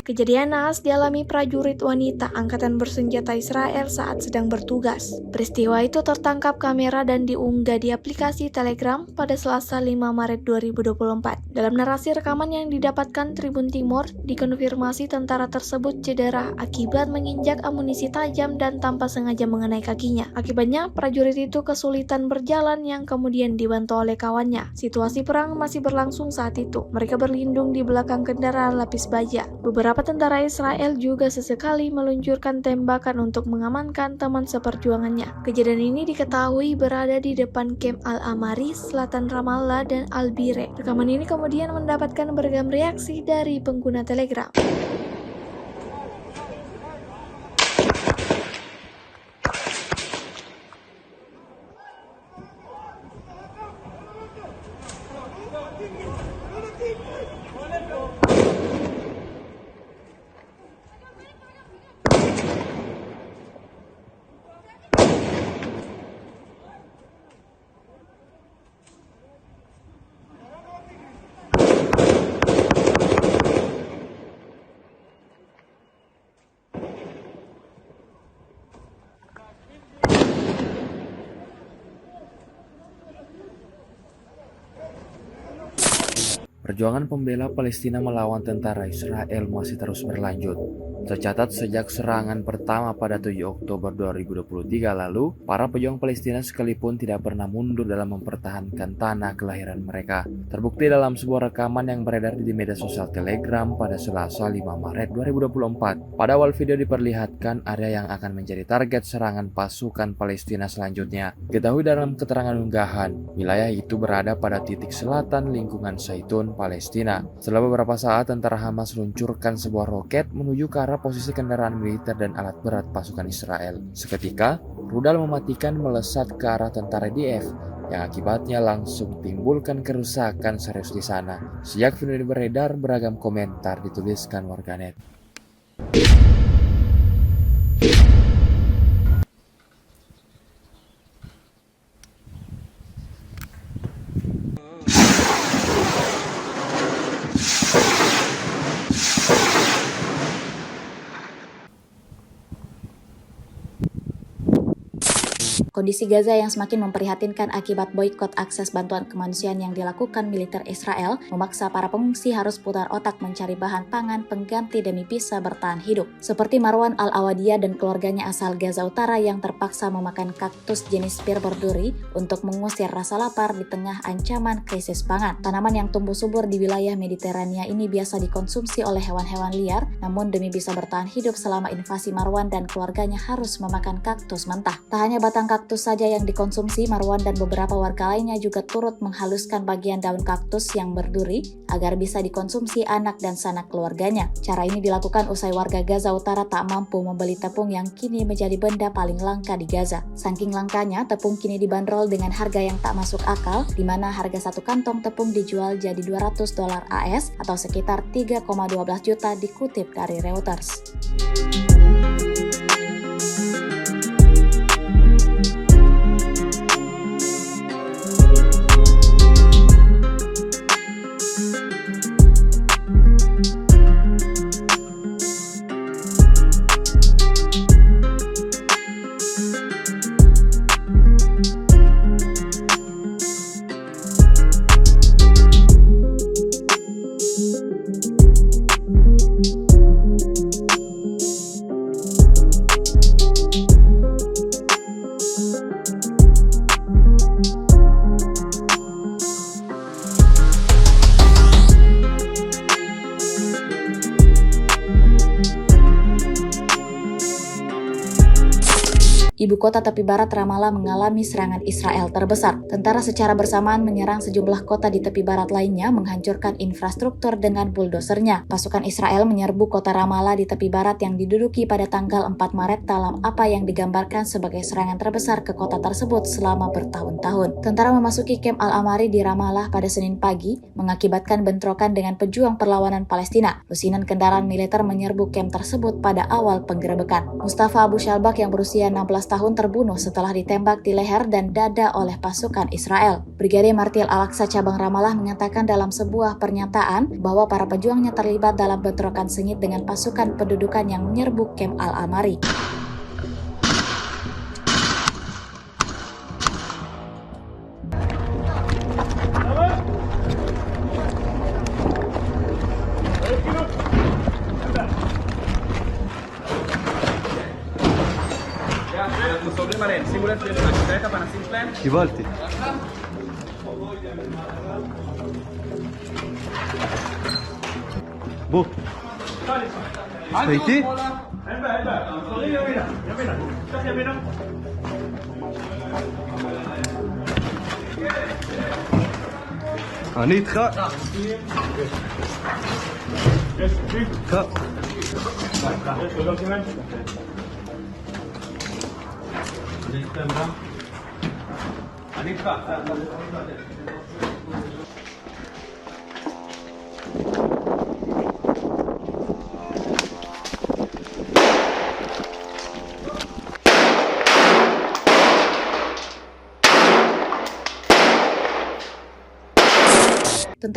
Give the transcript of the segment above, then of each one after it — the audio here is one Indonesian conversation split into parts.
Kejadian naas dialami prajurit wanita Angkatan Bersenjata Israel saat sedang bertugas. Peristiwa itu tertangkap kamera dan diunggah di aplikasi Telegram pada Selasa 5 Maret 2024. Dalam narasi rekaman yang didapatkan Tribun Timur, dikonfirmasi tentara tersebut cedera akibat menginjak amunisi tajam dan tanpa sengaja mengenai kakinya. Akibatnya, prajurit itu kesulitan berjalan yang kemudian dibantu oleh kawannya. Situasi perang masih berlangsung saat itu. Mereka berlindung di belakang kendaraan lapis baja. Beberapa tentara Israel juga sesekali meluncurkan tembakan untuk mengamankan teman seperjuangannya. Kejadian ini diketahui berada di depan Camp Al-Amari, selatan Ramallah dan Al-Bire. Rekaman ini kemudian mendapatkan beragam reaksi dari pengguna Telegram. Perjuangan pembela Palestina melawan tentara Israel masih terus berlanjut. Tercatat sejak serangan pertama pada 7 Oktober 2023 lalu, para pejuang Palestina sekalipun tidak pernah mundur dalam mempertahankan tanah kelahiran mereka. Terbukti dalam sebuah rekaman yang beredar di media sosial Telegram pada Selasa 5 Maret 2024. Pada awal video diperlihatkan area yang akan menjadi target serangan pasukan Palestina selanjutnya. Diketahui dalam keterangan unggahan, wilayah itu berada pada titik selatan lingkungan Zaitun, Palestina. Setelah beberapa saat, tentara Hamas luncurkan sebuah roket menuju ke arah posisi kendaraan militer dan alat berat pasukan Israel. Seketika, rudal mematikan melesat ke arah tentara IDF yang akibatnya langsung timbulkan kerusakan serius di sana. Sejak video ini beredar, beragam komentar dituliskan warganet. Kondisi Gaza yang semakin memprihatinkan akibat boikot akses bantuan kemanusiaan yang dilakukan militer Israel memaksa para pengungsi harus putar otak mencari bahan pangan pengganti demi bisa bertahan hidup. Seperti Marwan Al-Awadiyah dan keluarganya asal Gaza Utara yang terpaksa memakan kaktus jenis pir berduri untuk mengusir rasa lapar di tengah ancaman krisis pangan. Tanaman yang tumbuh subur di wilayah Mediterania ini biasa dikonsumsi oleh hewan-hewan liar, namun demi bisa bertahan hidup selama invasi, Marwan dan keluarganya harus memakan kaktus mentah. Tak hanya batang kaktus saja yang dikonsumsi, Marwan dan beberapa warga lainnya juga turut menghaluskan bagian daun kaktus yang berduri agar bisa dikonsumsi anak dan sanak keluarganya. Cara ini dilakukan usai warga Gaza Utara tak mampu membeli tepung yang kini menjadi benda paling langka di Gaza. Saking langkanya, tepung kini dibanderol dengan harga yang tak masuk akal, di mana harga satu kantong tepung dijual jadi $200 AS atau sekitar 3,12 juta dikutip dari Reuters. Ibu kota tepi barat Ramallah mengalami serangan Israel terbesar. Tentara secara bersamaan menyerang sejumlah kota di tepi barat lainnya, menghancurkan infrastruktur dengan buldosernya. Pasukan Israel menyerbu kota Ramallah di tepi barat yang diduduki pada tanggal 4 Maret dalam apa yang digambarkan sebagai serangan terbesar ke kota tersebut selama bertahun-tahun. Tentara memasuki Camp Al-Amari di Ramallah pada Senin pagi, mengakibatkan bentrokan dengan pejuang perlawanan Palestina. Lusinan kendaraan militer menyerbu camp tersebut pada awal penggerebekan. Mustafa Abu Shalbak yang berusia 16 tahun tahun terbunuh setelah ditembak di leher dan dada oleh pasukan Israel. Brigadir Martil Al-Aqsa cabang Ramallah mengatakan dalam sebuah pernyataan bahwa para pejuangnya terlibat dalam bentrokan sengit dengan pasukan pendudukan yang menyerbu Kem Al-Amari. קיבלתי. בוא. אתה איתי? אין בעיה. תחזרי ימינה. קח ימינה. אני איתך. איתך. אני איתך.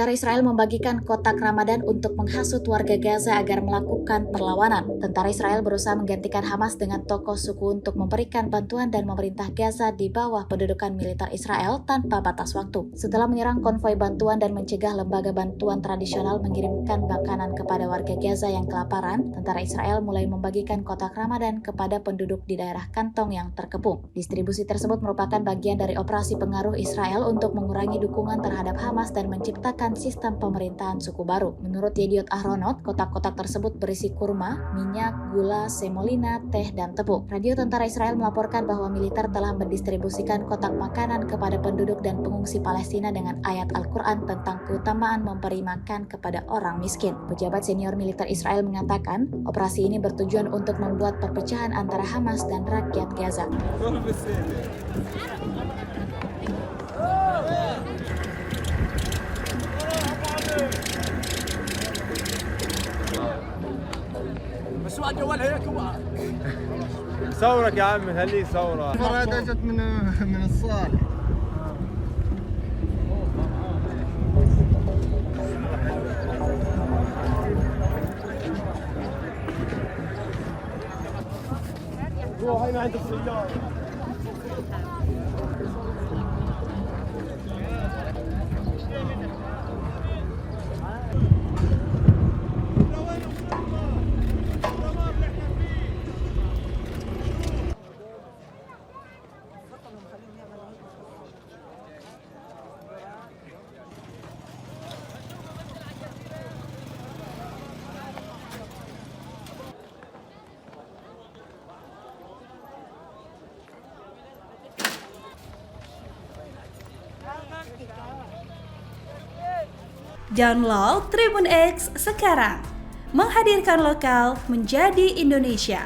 Tentara Israel membagikan kotak Ramadan untuk menghasut warga Gaza agar melakukan perlawanan. Tentara Israel berusaha menggantikan Hamas dengan tokoh suku untuk memberikan bantuan dan memerintah Gaza di bawah pendudukan militer Israel tanpa batas waktu. Setelah menyerang konvoi bantuan dan mencegah lembaga bantuan tradisional mengirimkan makanan kepada warga Gaza yang kelaparan, tentara Israel mulai membagikan kotak Ramadan kepada penduduk di daerah kantong yang terkepung. Distribusi tersebut merupakan bagian dari operasi pengaruh Israel untuk mengurangi dukungan terhadap Hamas dan menciptakan sistem pemerintahan suku baru. Menurut Yediot Ahronot, kotak-kotak tersebut berisi kurma, minyak, gula, semolina, teh, dan tepung. Radio Tentara Israel melaporkan bahwa militer telah mendistribusikan kotak makanan kepada penduduk dan pengungsi Palestina dengan ayat Al-Quran tentang keutamaan memberi makan kepada orang miskin. Pejabat senior militer Israel mengatakan, operasi ini bertujuan untuk membuat perpecahan antara Hamas dan rakyat Gaza. السؤال جوال هيك ثورك يا عم خليه ثوره المرة جت من الصالح. روح هنا عند السيارة Download Tribun X sekarang, menghadirkan lokal menjadi Indonesia.